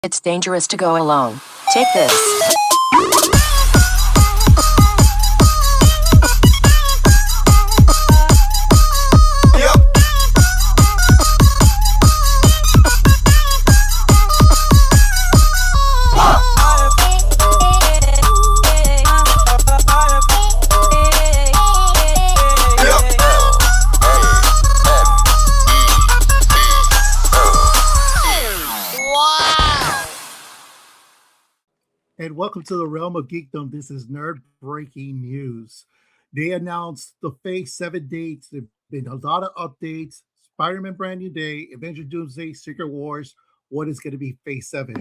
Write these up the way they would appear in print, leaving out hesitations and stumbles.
It's dangerous to go alone. Take this. And welcome to the realm of geekdom. This is nerd breaking news. They announced the Phase 7 dates. There have been a lot of updates. Spider-Man Brand New Day, Avenger Doomsday, Secret Wars. What is going to be Phase 7?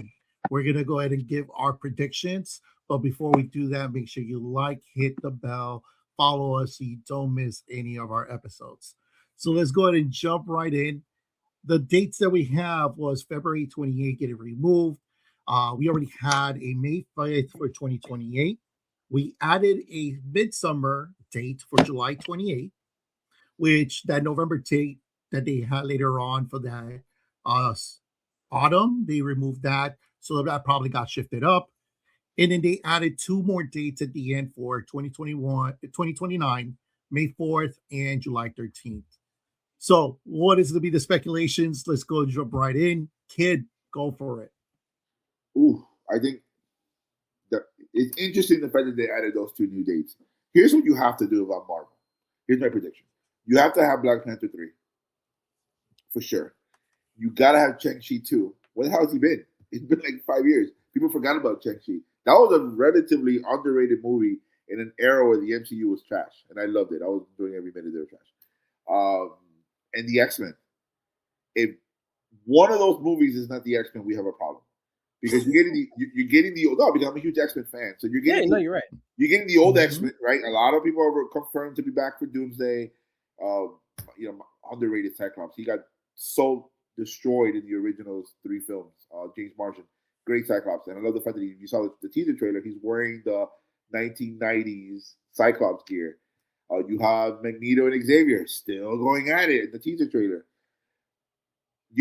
We're going to go ahead and give our predictions. But before we do that, make sure you like, hit the bell, follow us so you don't miss any of our episodes. So let's go ahead and jump right in. The dates that we have was February 28th getting removed. We already had a May 5th for 2028. We added a midsummer date for July 28th, which that November date that they had later on for that autumn, they removed that. So that probably got shifted up. And then they added two more dates at the end for 2029, May 4th and July 13th. So what is going to be the speculations? Let's go jump right in. Kid, go for it. Ooh, I think that it's interesting the fact that they added those two new dates. Here's what you have to do about Marvel. Here's my prediction. You have to have Black Panther 3. For sure. You got to have Shang-Chi 2. Where the hell has he been? It's been like 5 years. People forgot about Shang-Chi. That was a relatively underrated movie in an era where the MCU was trash. And I loved it. I was enjoying every minute they were trash. And the X-Men. If one of those movies is not the X-Men, we have a problem. Because you're getting the no, because I'm a huge X-Men fan. So you're getting you're right. You're getting the old X-Men, right? A lot of people are confirmed to be back for Doomsday. Underrated Cyclops. He got so destroyed in the original 3 films. James Marsden, great Cyclops, and I love the fact that you saw the teaser trailer. He's wearing the 1990s Cyclops gear. You have Magneto and Xavier still going at it in the teaser trailer.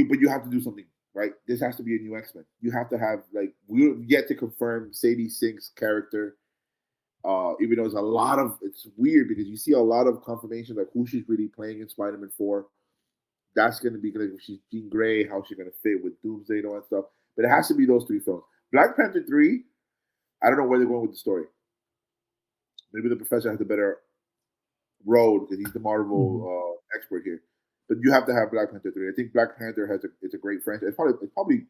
But you have to do something. Right, this has to be a new X-Men. You have to have we're yet to confirm Sadie Sink's character. Even though it's weird because you see a lot of confirmation who she's really playing in Spider-Man 4. That's going to be if she's Jean Grey, how she's going to fit with Doomsday and all that stuff. But it has to be those 3 films. Black Panther 3, I don't know where they're going with the story. Maybe the professor has a better road because he's the Marvel expert here. But you have to have Black Panther 3. I think Black Panther it's a great franchise. It's probably you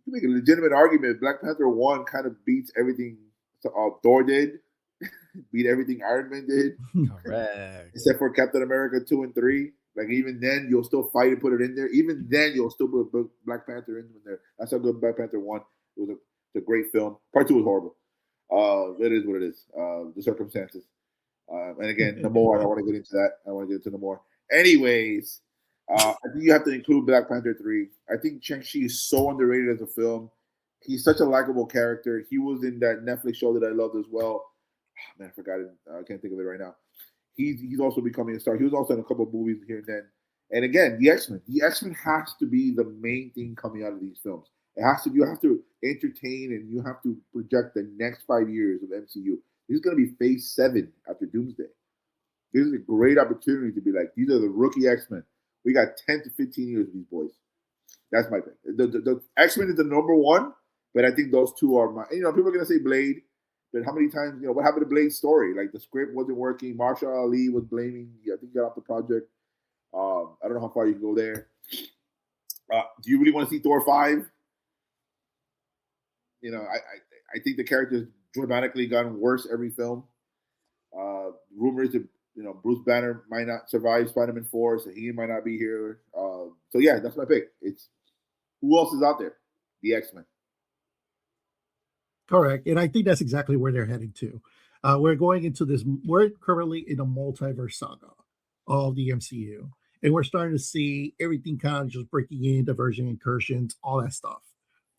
can make a legitimate argument. Black Panther 1 kind of beats everything Thor did, beat everything Iron Man did. Correct. Except for Captain America 2 and 3. Even then, you'll still fight and put it in there. Even then, you'll still put Black Panther in there. That's how good Black Panther 1. It was a great film. Part 2 was horrible. It is what it is. The circumstances. And again, Namor, I don't want to get into that. I want to get into Namor. Anyways, I think you have to include Black Panther 3. I think Shang-Chi is so underrated as a film. He's such a likable character. He was in that Netflix show that I loved as well. Oh, man, I forgot it. I can't think of it right now. He's also becoming a star. He was also in a couple of movies here and then. And again, the X-Men. The X-Men has to be the main thing coming out of these films. It has to. You have to entertain and you have to project the next 5 years of MCU. This is going to be Phase 7 after Doomsday. This is a great opportunity to be these are the rookie X-Men. We got 10 to 15 years with these boys. That's my thing. The X-Men is the number 1, but I think those 2 are my. People are gonna say Blade, but how many times? What happened to Blade's story? The script wasn't working. Marshall Ali was blaming. I think he got off the project. I don't know how far you can go there. Do you really want to see Thor 5? I think the character's dramatically gotten worse every film. Rumors that Bruce Banner might not survive Spider-Man 4, so he might not be here. So yeah, that's my pick. It's who else is out there? The X-Men. Correct, and I think that's exactly where they're heading to. We're going into this. We're currently in a multiverse saga of the MCU, and we're starting to see everything kind of just breaking in, diversion, incursions, all that stuff.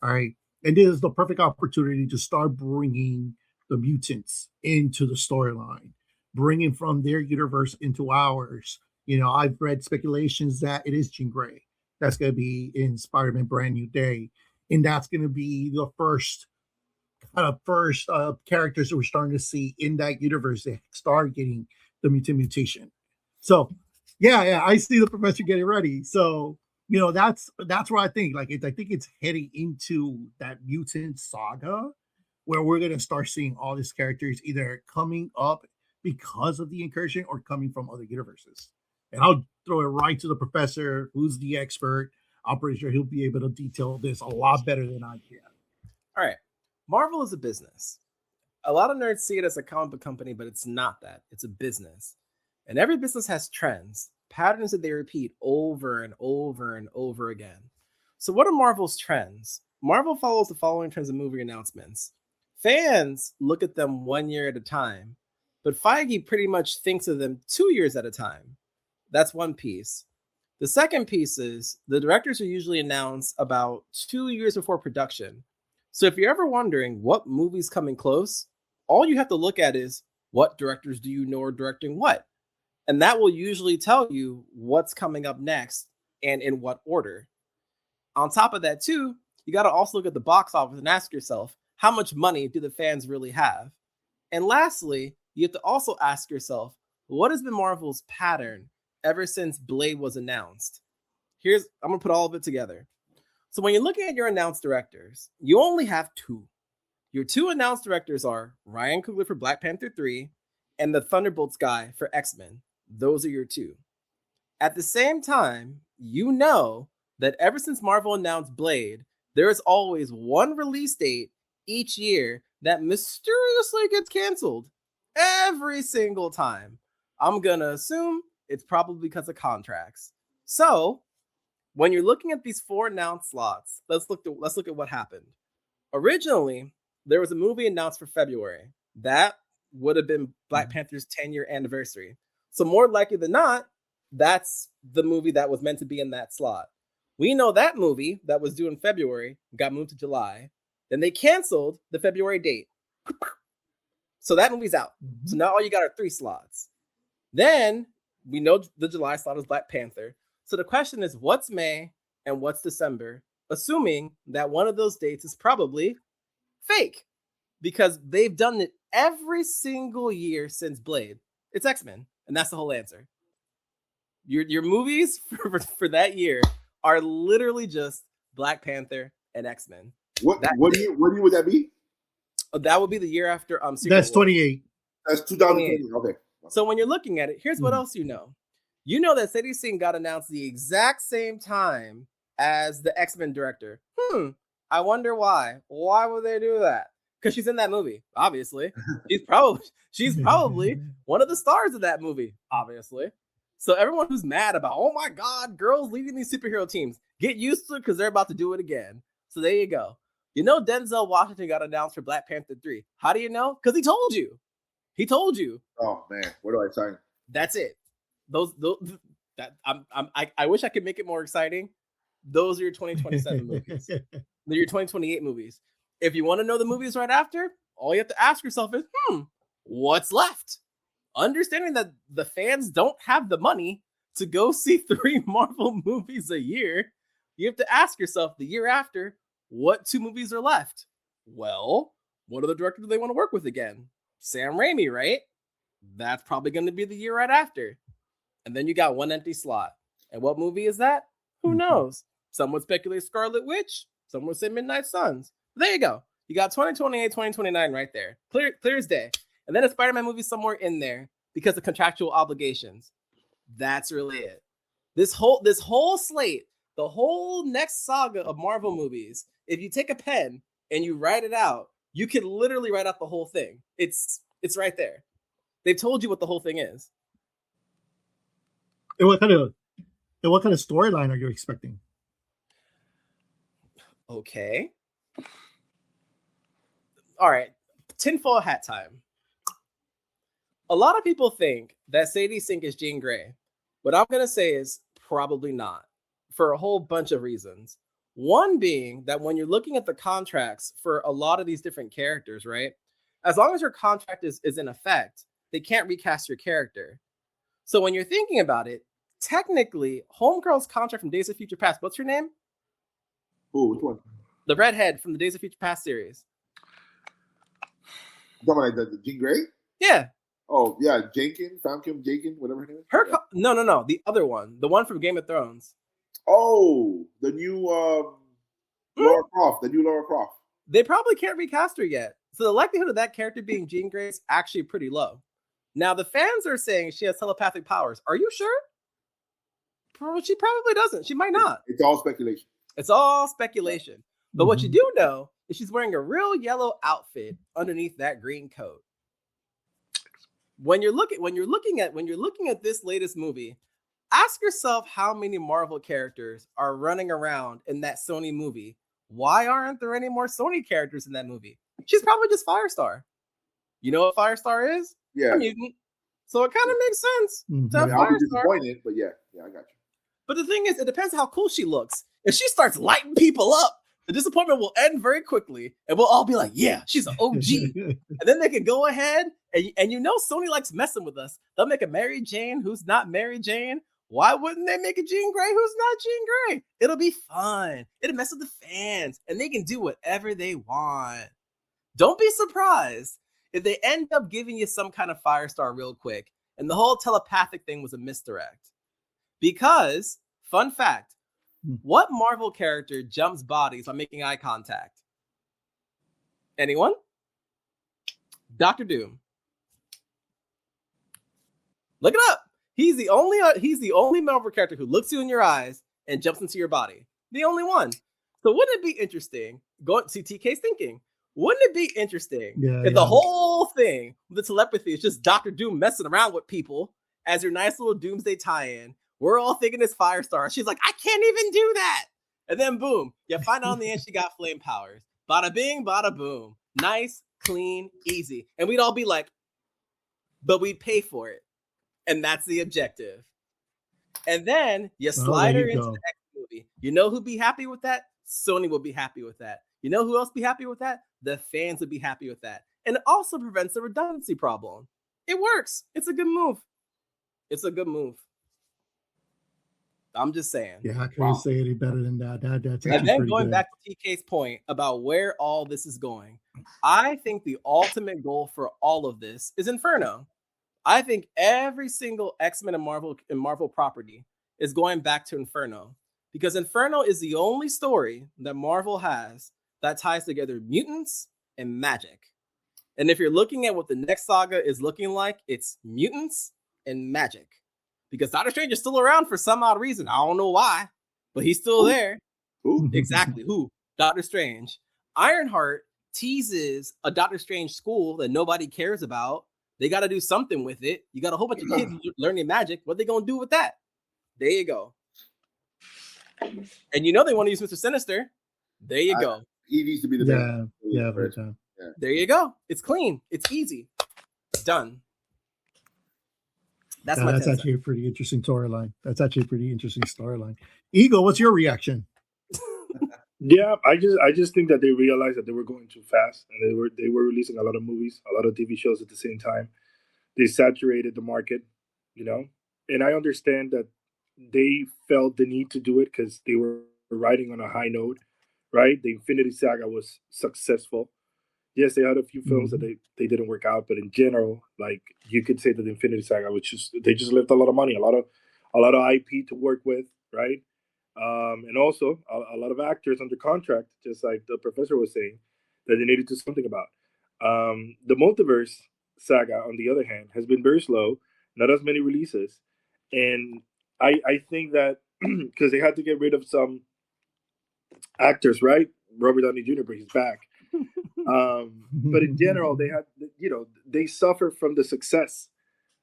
All right, and this is the perfect opportunity to start bringing the mutants into the storyline, bringing from their universe into ours. I've read speculations that it is Jean Grey that's going to be in Spider-Man Brand New Day. and that's going to be the first characters that we're starting to see in that universe that start getting the mutation. So, yeah, I see the professor getting ready. So, that's where I think I think it's heading into that mutant saga where we're going to start seeing all these characters either coming up because of the incursion or coming from other universes. And I'll throw it right to the professor, who's the expert. I'm pretty sure he'll be able to detail this a lot better than I can. All right. Marvel is a business. A lot of nerds see it as a comic book company, but it's not that. It's a business. And every business has trends, patterns that they repeat over and over and over again. So what are Marvel's trends? Marvel follows the following trends in movie announcements. Fans look at them 1 year at a time, but Feige pretty much thinks of them 2 years at a time. That's one piece. The second piece is the directors are usually announced about 2 years before production. So if you're ever wondering what movie's coming close, all you have to look at is what directors do you know are directing what? And that will usually tell you what's coming up next and in what order. On top of that, too, you got to also look at the box office and ask yourself, how much money do the fans really have? And lastly, you have to also ask yourself, what has been Marvel's pattern ever since Blade was announced? I'm going to put all of it together. So when you're looking at your announced directors, you only have two. Your two announced directors are Ryan Coogler for Black Panther 3 and the Thunderbolts guy for X-Men. Those are your two. At the same time, you know that ever since Marvel announced Blade, there is always one release date each year that mysteriously gets canceled every single time. I'm going to assume it's probably because of contracts. So when you're looking at these 4 announced slots, let's look at what happened. Originally, there was a movie announced for February. That would have been Black Panther's 10-year anniversary. So more likely than not, that's the movie that was meant to be in that slot. We know that movie that was due in February got moved to July. Then they canceled the February date. So that movie's out. So now all you got are 3 slots. Then we know the July slot is Black Panther. So the question is, what's May and what's December? Assuming that one of those dates is probably fake. Because they've done it every single year since Blade. It's X-Men. And that's the whole answer. Your movies for that year are literally just Black Panther and X-Men. What year would that be? That would be the year after That's 28. That's 2028. Okay. So when you're looking at it, here's what else you know. You know that Sadie Sink got announced the exact same time as the X-Men director. I wonder why. Why would they do that? Because she's in that movie, obviously. She's probably one of the stars of that movie, obviously. So everyone who's mad about, oh my God, girls leading these superhero teams, get used to it because they're about to do it again. So there you go. You know Denzel Washington got announced for Black Panther 3. How do you know? Because he told you. He told you. Oh man, what do I sign? That's it. I wish I could make it more exciting. Those are your 2027 movies. They're your 2028 movies. If you want to know the movies right after, all you have to ask yourself is, what's left? Understanding that the fans don't have the money to go see 3 Marvel movies a year, you have to ask yourself the year after, what 2 movies are left? Well, what other director do they want to work with again? Sam Raimi, right? That's probably going to be the year right after. And then you got 1 empty slot. And what movie is that? Who knows? Some would speculate Scarlet Witch. Some would say Midnight Suns. There you go. You got 2028, 2029 right there. Clear as day. And then a Spider-Man movie somewhere in there because of contractual obligations. That's really it. This whole slate, the whole next saga of Marvel movies, if you take a pen and you write it out, you can literally write out the whole thing. It's right there. They've told you what the whole thing is. And what kind of storyline are you expecting? Okay. All right. Tinfoil hat time. A lot of people think that Sadie Sink is Jean Grey. What I'm going to say is probably not, for a whole bunch of reasons. One being that when you're looking at the contracts for a lot of these different characters, right? As long as your contract is in effect, they can't recast your character. So when you're thinking about it, technically, Homegirl's contract from Days of Future Past, what's her name? Oh, which one? The redhead from the Days of Future Past series. You talking about like the Jean Grey? Yeah. Oh yeah, Famke Jenkins, whatever her name is. Her no, the other one, the one from Game of Thrones. Oh, the new Laura Croft, They probably can't recast her yet, so the likelihood of that character being Jean Grey is actually pretty low. Now the fans are saying she has telepathic powers. Are you sure? She probably doesn't. She might not. It's all speculation. It's all speculation. But what you do know is she's wearing a real yellow outfit underneath that green coat. When you're looking at this latest movie, ask yourself how many Marvel characters are running around in that Sony movie. Why aren't there any more Sony characters in that movie? She's probably just Firestar. You know what Firestar is? Yeah. A mutant. So it kind of makes sense to have I'll be Firestar. disappointed, but yeah, I got you. But the thing is, it depends how cool she looks. If she starts lighting people up, the disappointment will end very quickly, and we'll all be like, yeah, she's an OG. And then they can go ahead, and you know Sony likes messing with us. They'll make a Mary Jane who's not Mary Jane. Why wouldn't they make a Jean Grey who's not Jean Grey? It'll be fun. It'll mess with the fans, and they can do whatever they want. Don't be surprised if they end up giving you some kind of Firestar real quick, and the whole telepathic thing was a misdirect. Because, fun fact, what Marvel character jumps bodies by making eye contact? Anyone? Dr. Doom. Look it up. He's the only Marvel character who looks you in your eyes and jumps into your body. The only one. So wouldn't it be interesting? Go see TK's thinking. Wouldn't it be interesting if the whole thing with the telepathy is just Dr. Doom messing around with people as your nice little Doomsday tie-in? We're all thinking it's Firestar. She's like, I can't even do that. And then boom, you find out in the end she got flame powers. Bada bing, bada boom. Nice, clean, easy. And we'd all be like, but we'd pay for it. And that's the objective. And then you slide her into the next movie. You know who'd be happy with that? Sony will be happy with that. You know who else be happy with that? The fans would be happy with that. And it also prevents the redundancy problem. It works. It's a good move. It's a good move. I'm just saying. Yeah, I couldn't say any better than that. That's and then going back to TK's point about where all this is going, I think the ultimate goal for all of this is Inferno. I think every single X-Men and Marvel property is going back to Inferno because Inferno is the only story that Marvel has that ties together mutants and magic. And if you're looking at what the next saga is looking like, it's mutants and magic. Because Doctor Strange is still around for some odd reason. I don't know why, but he's still there. Who? Exactly. Who? Doctor Strange. Ironheart teases a Doctor Strange school that nobody cares about. They got to do something with it. You got a whole bunch of kids learning magic. What are they going to do with that? There you go. And you know they want to use Mr. Sinister. There you go. He needs to be the best. Yeah, every time. Yeah. There you go. It's clean. It's easy. Done. That's actually a pretty interesting storyline. Eagle, what's your reaction? Yeah, I just think that they realized that they were going too fast, and they were releasing a lot of movies, a lot of TV shows at the same time. They saturated the market, and I understand that they felt the need to do it because they were riding on a high note, right? The Infinity Saga was successful. Yes, they had a few films that they didn't work out, but in general, like you could say that the Infinity Saga, they just left a lot of money, a lot of IP to work with, right? And also a lot of actors under contract, just like the professor was saying, that they needed to do something about. The Multiverse Saga, on the other hand, has been very slow, not as many releases, and I think that because they had to get rid of some actors, right? Robert Downey Jr., but he's back. But in general, they suffer from the success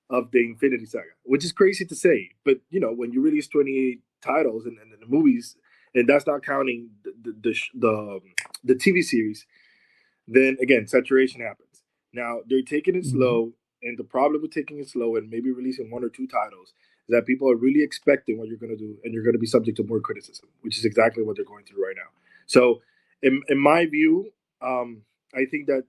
of the Infinity Saga, which is crazy to say. But, when you release 28 titles and the movies, and that's not counting the TV series, then again, saturation happens. Now, they're taking it slow, and the problem with taking it slow and maybe releasing one or two titles is that people are really expecting what you're going to do, and you're going to be subject to more criticism, which is exactly what they're going through right now. So, in my view, I think that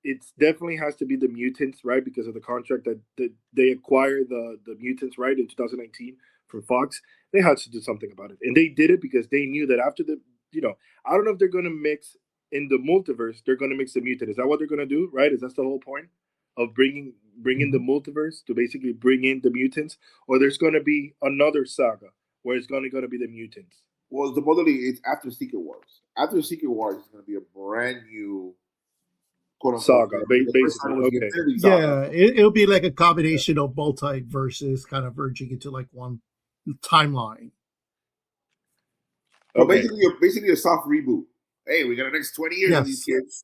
it definitely has to be the mutants, right? Because of the contract that they acquired the mutants, right, in 2019 from Fox. They had to do something about it. And they did it because they knew that after I don't know if they're going to mix in the multiverse. They're going to mix the mutant. Is that what they're going to do? Right? Is that the whole point of bringing the multiverse to basically bring in the mutants, or there's going to be another saga where it's going to be the mutants? Well, supposedly it's after Secret Wars. After Secret Wars, it's going to be a brand new saga, basically. Okay. Yeah, it'll be like a combination of multiverses, kind of merging into like one timeline. Well, basically a soft reboot. Hey, we got the next 20 years of these kids.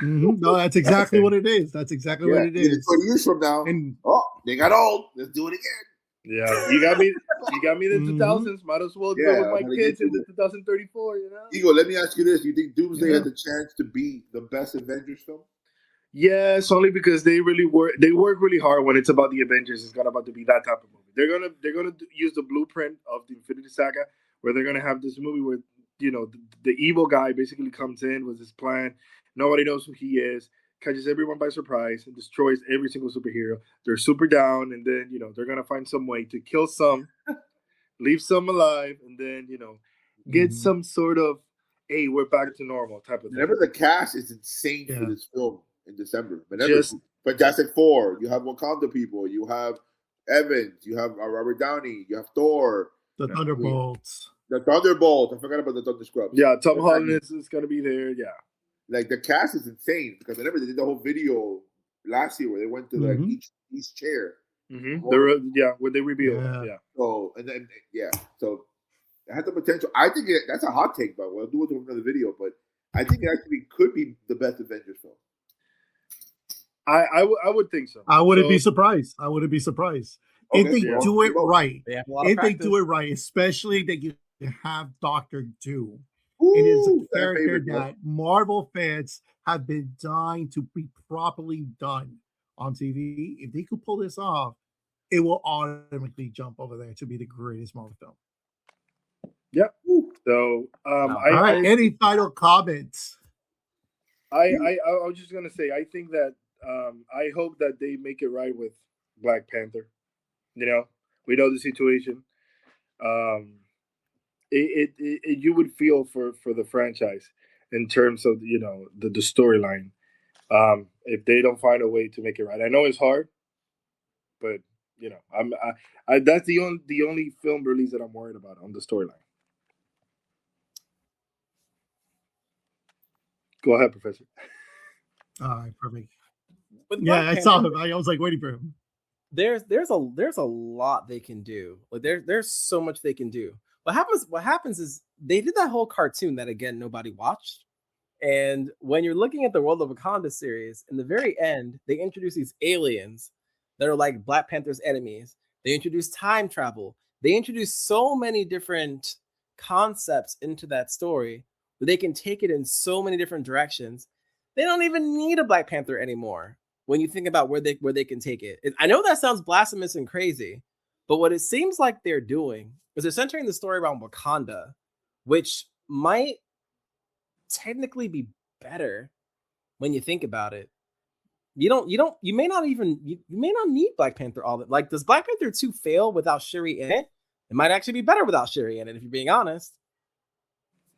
No, that's exactly what it is. That's exactly what it is. 20 years from now, they got old. Let's do it again. Yeah, you got me in the 2000s. Might as well go with my kids in the 2034. Ego, let me ask you this: you think Doomsday had the chance to be the best Avengers film? Yes, only because they work really hard when it's about the Avengers. It's not about to be that type of movie. They're gonna use the blueprint of the Infinity Saga, where they're gonna have this movie where the evil guy basically comes in with his plan. Nobody knows who he is. Catches everyone by surprise and destroys every single superhero. They're super down, and then they're gonna find some way to kill some, leave some alive, and then get some sort of we're back to normal type of thing. Remember, the cast is insane for this film in December. Fantastic Four, you have Wakanda people, you have Evans, you have Robert Downey, you have Thor, the Thunderbolts. I forgot about the Thunder Scrubs. Yeah, Tom Holland is gonna be there. Yeah. Like, the cast is insane because remember they did the whole video last year where they went to like each chair. Mm-hmm. When they revealed. Yeah. So so it has the potential. I think that's a hot take, but we'll do it in another video. But I think it actually could be the best Avengers film. I would think so. I wouldn't be surprised. If they do it right. If they do it right, especially that you have Doctor Doom. It is a character that Marvel fans have been dying to be properly done on TV. If they could pull this off, it will automatically jump over there to be the greatest Marvel film. Yep. So, any final comments? I was just gonna say, I think that I hope that they make it right with Black Panther. We know the situation. You would feel for the franchise in terms of the storyline. If they don't find a way to make it right, I know it's hard, but that's the only film release that I'm worried about on the storyline. Go ahead, Professor. All right, perfect. I saw him. I was like waiting for him. There's a lot they can do. Like there's so much they can do. What happens is they did that whole cartoon that, again, nobody watched. And when you're looking at the World of Wakanda series, in the very end, they introduce these aliens that are like Black Panther's enemies. They introduce time travel. They introduce so many different concepts into that story that they can take it in so many different directions. They don't even need a Black Panther anymore when you think about where they can take it. I know that sounds blasphemous and crazy, but what it seems like they're doing is they're centering the story around Wakanda, which might technically be better when you think about it. You may not need Black Panther all that. Like, does Black Panther 2 fail without Shuri in it? It might actually be better without Shuri in it, if you're being honest.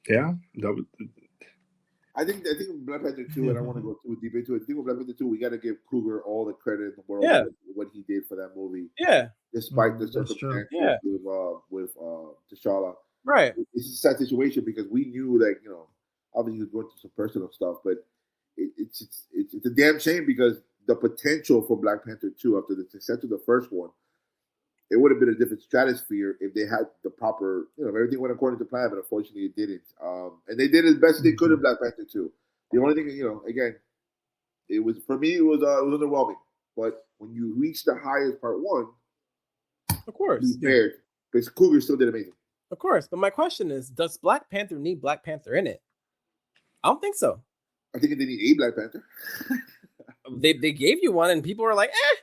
Yeah. I think Black Panther 2, and I want to go too deep into it. I think with Black Panther 2, we got to give Cougar all the credit in the world for what he did for that movie. Yeah. Despite the circumstances with T'Challa. Right. It's a sad situation because we knew that, obviously he was going through some personal stuff, but it's a damn shame because the potential for Black Panther 2 after the success of the first one, it would have been a different stratosphere if they had the proper, everything went according to plan, but unfortunately it didn't. And they did as best as they could in Black Panther 2. The only thing, again, it was, for me, it was underwhelming. But when you reach the highest part 1, of course, because Cougar still did amazing. Of course, but my question is, does Black Panther need Black Panther in it? I don't think so. I think they need a Black Panther. They gave you one, and people were like, eh.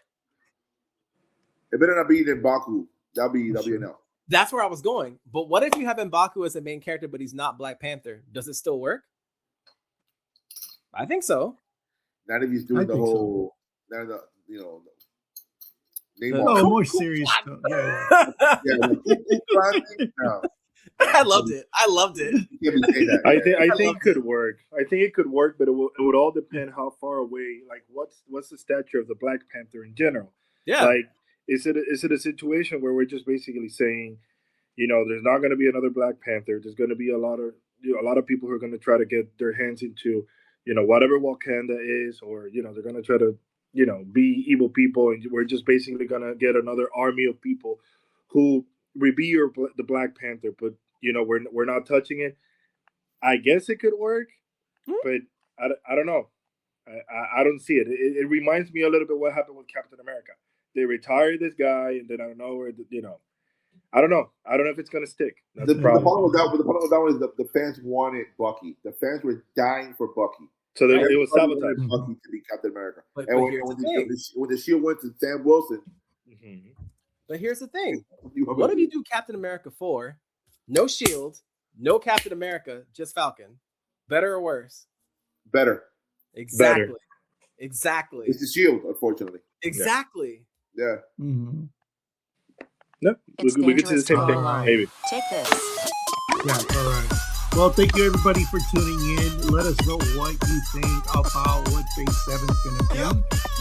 It better not be M'Baku. That'll be enough. That's where I was going. But what if you have M'Baku as the main character, but he's not Black Panther? Does it still work? I think so. Not if he's doing the whole, more serious stuff. Yeah. No. I loved it. I loved it. You can't be saying that. I think it loved could work. I think it could work, but it would all depend how far away. Like, what's the stature of the Black Panther in general? Yeah. Like, is it a situation where we're just basically saying, there's not going to be another Black Panther. There's going to be a lot of people who are going to try to get their hands into, whatever Wakanda is, or they're going to try to, be evil people, and we're just basically going to get another army of people who revere the Black Panther, but we're not touching it. I guess it could work, but I don't know. I don't see it. It reminds me a little bit what happened with Captain America. They retired this guy, and then I don't know where, I don't know. I don't know if it's going to stick. That's The the problem. problem with that one is the fans wanted Bucky. The fans were dying for Bucky. So it was Everybody sabotage. wanted Bucky to be Captain America. But And here's the thing. when the shield went to Sam Wilson, But here's the thing. you What if you do Captain America 4? No Shield, no Captain America, just Falcon. Better or worse? better? Exactly. Better. Exactly. It's the shield, unfortunately. Exactly. Yeah. Mhm. No, It's we could see the dangerous same to thing. go alone. Maybe. Take this. Yeah, all right. Well, thank you everybody for tuning in. Let us know what you think about what Phase 7 is going to be.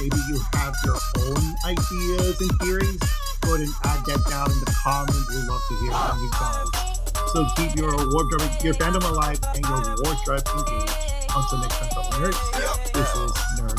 Maybe you have your own ideas and theories. Go ahead and add that down in the comments. We'd love to hear from you guys. So keep your fandom alive and your war drive engaged. Until next time, fellow nerds, this is Nerd